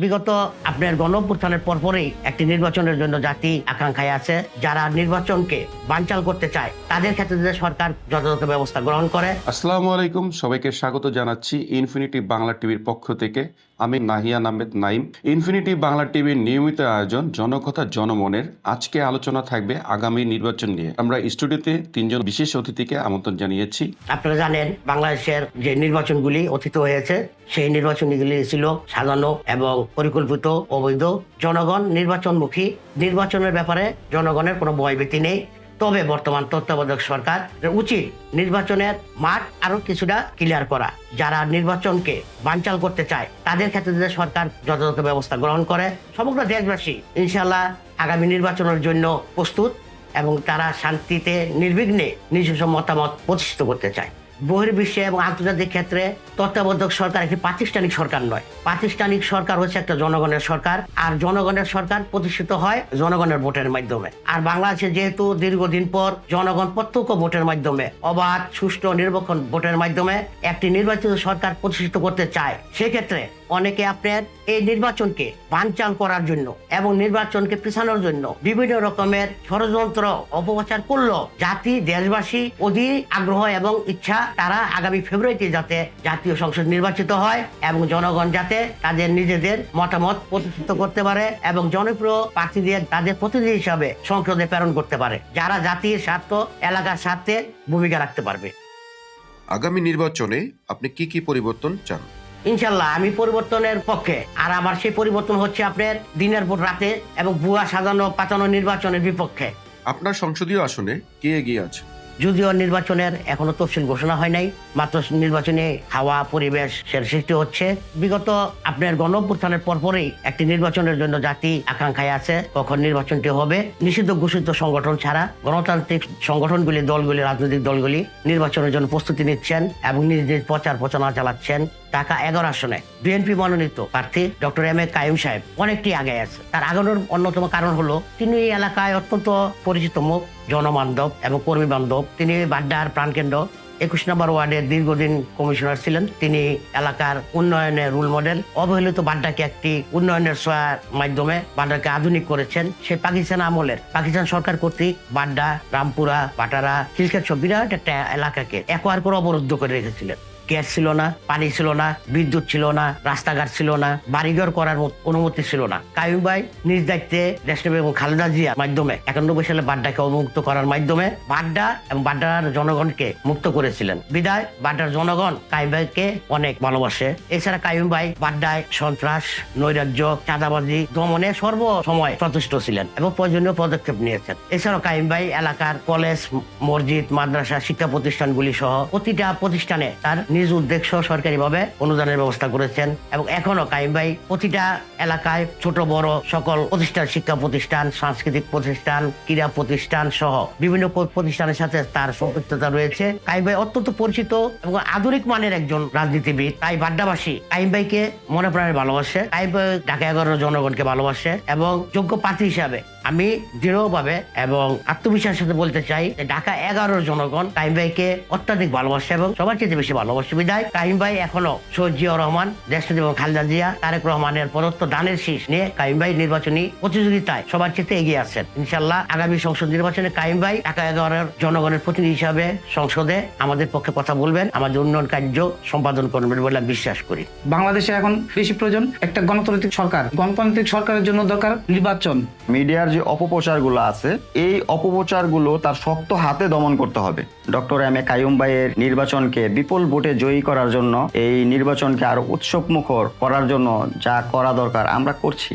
বিগত আপনার গণঅভ্যুত্থানের পরপরই একটি নির্বাচনের জন্য জাতি আকাঙ্ক্ষায় আছে। যারা নির্বাচনকে বানচাল করতে চায় তাদের ক্ষেত্রে যে সরকার যথাযথ ব্যবস্থা গ্রহণ করে। আসসালামু আলাইকুম, সবাইকে স্বাগত জানাচ্ছি ইনফিনিটি বাংলা টিভির পক্ষ থেকে। আমি নাহিয়ান আহমেদ নাইম। ইনফিনিটি বাংলা টিভির নিয়মিত আয়োজন জনকথা জনমনের। আজকে আলোচনা থাকবে আগামী নির্বাচন নিয়ে। আমরা স্টুডিওতে তিনজন বিশেষ অতিথিকে আমন্ত্রণ জানিয়েছি। আপনারা জানেন, বাংলাদেশের যে নির্বাচনগুলি অতীত হয়েছে সেই নির্বাচনগুলি ছিল সাজানো এবং পরিকল্পিত, অবৈধ। জনগণ নির্বাচনমুখী। নির্বাচনের ব্যাপারে জনগণের কোনো ভয়ভীতি নেই। তবে বর্তমান তত্ত্বাবধায়ক সরকার উচিত নির্বাচনের মাঠ আরো কিছুটা ক্লিয়ার করা। যারা নির্বাচনকে বানচাল করতে চায় তাদের ক্ষেত্রে যে সরকার যথাযথ ব্যবস্থা গ্রহণ করে। সমগ্র দেশবাসী ইনশাআল্লাহ আগামী নির্বাচনের জন্য প্রস্তুত এবং তারা শান্তিতে নির্বিঘ্নে নিজস্ব মতামত প্রতিষ্ঠিত করতে চায়। বহির্বিশ্বে এবং আন্তর্জাতিক ক্ষেত্রে তত্ত্বাবধায়ক সরকার একটি প্রাতিষ্ঠানিক সরকার নয়। প্রাতিষ্ঠানিক সরকার হচ্ছে একটা জনগণের সরকার, আর জনগণের সরকার প্রতিষ্ঠিত হয় জনগণের ভোটের মাধ্যমে। আর বাংলাদেশে যেহেতু দীর্ঘদিন পর জনগণ প্রত্যক্ষ ভোটের মাধ্যমে, অবাধ সুষ্ঠু নিরপেক্ষ ভোটের মাধ্যমে একটি নির্বাচিত সরকার প্রতিষ্ঠিত করতে চায়, সেক্ষেত্রে অনেকে আপনার এই নির্বাচনকে বানচাল করার জন্য এবং নির্বাচনকে পিছানোর জন্য বিভিন্ন রকমের ষড়যন্ত্র অপপ্রচার করলো। জাতি, দেশবাসী অধীর আগ্রহ এবং ইচ্ছা তারা আগামী ফেব্রুয়ারিতে যাতে জাতীয় সংসদ নির্বাচিত হয় এবং জনগণ যাতে তাদের নিজেদের মতামত প্রতিষ্ঠিত করতে পারে এবং জনপ্রিয় প্রার্থীদের তাদের প্রতিনিধি হিসাবে সংসদে প্রেরণ করতে পারে, যারা জাতির স্বার্থ, এলাকার স্বার্থে ভূমিকা রাখতে পারবে। আগামী নির্বাচনে আপনি কি কি পরিবর্তন চান? ইনশাল্লাহ আমি পরিবর্তনের পক্ষে। আর আমার সেই পরিবর্তন হচ্ছে আপনার দিনের পর রাতে এবং ভুয়া সাজানো পাতানো নির্বাচনের বিপক্ষে। আপনার সংসদীয় আসনে কে এগিয়ে আছে? যদিও নির্বাচনের এখনো তফসিল ঘোষণা হয় নাই, মাত্র নির্বাচনে হাওয়া পরিবেশ সৃষ্টি হচ্ছে। বিগত আপনার গণঅভ্যুত্থানের পরপরই একটি নির্বাচনের জন্য জাতি আকাঙ্ক্ষায় আছে। কখন নির্বাচনটি হবে নিষিদ্ধ ঘোষিত সংগঠন ছাড়া গণতান্ত্রিক সংগঠনগুলি, দলগুলি, রাজনৈতিক দলগুলি নির্বাচনের জন্য প্রস্তুতি নিচ্ছেন এবং নিজেদের প্রচার প্রচারণা চালাচ্ছেন। ঢাকা 11 আসনে বিএনপি মনোনীত প্রার্থী ডক্টর এম এ কাইয়ুম সাহেব অনেকটি আগে আছে। তার আগানোর অন্যতম কারণ হলো তিনি এই এলাকায় অত্যন্ত পরিচিত মুখ, জনবান্ধব এবং কর্মী বান্ধব। তিনি বাড্ডার প্রাণকেন্দ্র 21 নম্বর ওয়ার্ডের দীর্ঘদিন কমিশনার ছিলেন। তিনি এলাকার উন্নয়নের রোল মডেল। অবহেলিত বাড্ডাকে একটি উন্নয়নের ছোঁয়ার মাধ্যমে বাড্ডাকে আধুনিক করেছেন। সে পাকিস্তান আমলের, পাকিস্তান সরকার কর্তৃক বাড্ডা, রামপুরা, বাটারা, খিলক্ষেত সব বিরাট একটা এলাকাকে একবার করে অবরুদ্ধ করে রেখেছিলেন। গ্যাস ছিল না, পানি ছিল না, বিদ্যুৎ ছিল না, রাস্তাঘাট ছিল না, বাড়িঘর করার অনুমতি ছিল না। কাইয়ুম ভাই নিজ দায়িত্বে দেশনেত্রী এবং খালেদা জিয়ার মাধ্যমে 91 সালে বাড্ডাকে অবমুক্ত করার মাধ্যমে বাড্ডা এবং বাড্ডার জনগণকে মুক্ত করেছিলেন। বিদায় বাড্ডার জনগণ কাইয়ুম ভাইকে অনেক ভালোবাসে। এছাড়া কাইয়ুম ভাই বাড্ডায় সন্ত্রাস, নৈরাজ্য, চাঁদাবাজি দমনে সর্বসময় সচেষ্ট ছিলেন এবং প্রয়োজনীয় পদক্ষেপ নিয়েছেন। এছাড়াও কাইয়ুম ভাই এলাকার কলেজ, মসজিদ, মাদ্রাসা, শিক্ষা প্রতিষ্ঠানগুলি সহ প্রতিটা প্রতিষ্ঠানে তার নিজ উদ্যোগ সহ সরকারিভাবে অনুদানের ব্যবস্থা করেছেন এবং এখনো কাইয়ুম ভাই প্রতিটা এলাকায় ছোট বড় সকল প্রতিষ্ঠান, শিক্ষা প্রতিষ্ঠান, সাংস্কৃতিক প্রতিষ্ঠান, ক্রীড়া প্রতিষ্ঠান সহ বিভিন্ন প্রতিষ্ঠানের সাথে তার সম্পৃক্ততা রয়েছে। কাইয়ুম ভাই অত্যন্ত পরিচিত এবং আধুনিক মানের একজন রাজনীতিবিদ। তাই বাড্ডাবাসী কাইয়ুম ভাইকে মনে প্রাণে ভালোবাসে। কাইয়ুম ভাই ঢাকা 11 জনগণকে ভালোবাসে এবং যোগ্য প্রার্থী হিসাবে আমি দৃঢ়ভাবে এবং আত্মবিশ্বাসের সাথে বলতে চাই যে ঢাকা 11 জনগণ কাইয়ুম ভাইকে অত্যাধিক ভালোবাসে এবং সবার চেয়ে বেশি ভালোবাসে। বিদায় কাইয়ুম ভাই এখনো শহীদ জিয়াউর রহমান, দেশনেত্রী এবং খালেদা জিয়া, তারেক রহমানের প্রদত্ত দানের শীষ নিয়ে কাইয়ুম ভাই নির্বাচনী প্রতিযোগিতায় সবার চেয়ে এগিয়ে আছেন। ইনশাল্লাহ আগামী সংসদ নির্বাচনে কাইয়ুম ভাই ঢাকা 11 জনগণের প্রতিনিধি হিসাবে সংসদে আমাদের পক্ষে কথা বলবেন, আমাদের উন্নয়ন কার্য সম্পাদন করবেন বলে আমি বিশ্বাস করি। বাংলাদেশে এখন বেশি প্রয়োজন একটা গণতান্ত্রিক সরকার। গণতান্ত্রিক সরকারের জন্য দরকার নির্বাচন। মিডিয়ার যে অপপ্রচারগুলো আছে, এই অপপ্রচারগুলো তার শক্ত হাতে দমন করতে হবে। ডক্টর এম এ কাইয়ুম ভাইয়ের নির্বাচনকে বিপুল ভোটে জয়ী করার জন্য, এই নির্বাচনকে আরো উৎসবমুখর করার জন্য যা করা দরকার আমরা করছি।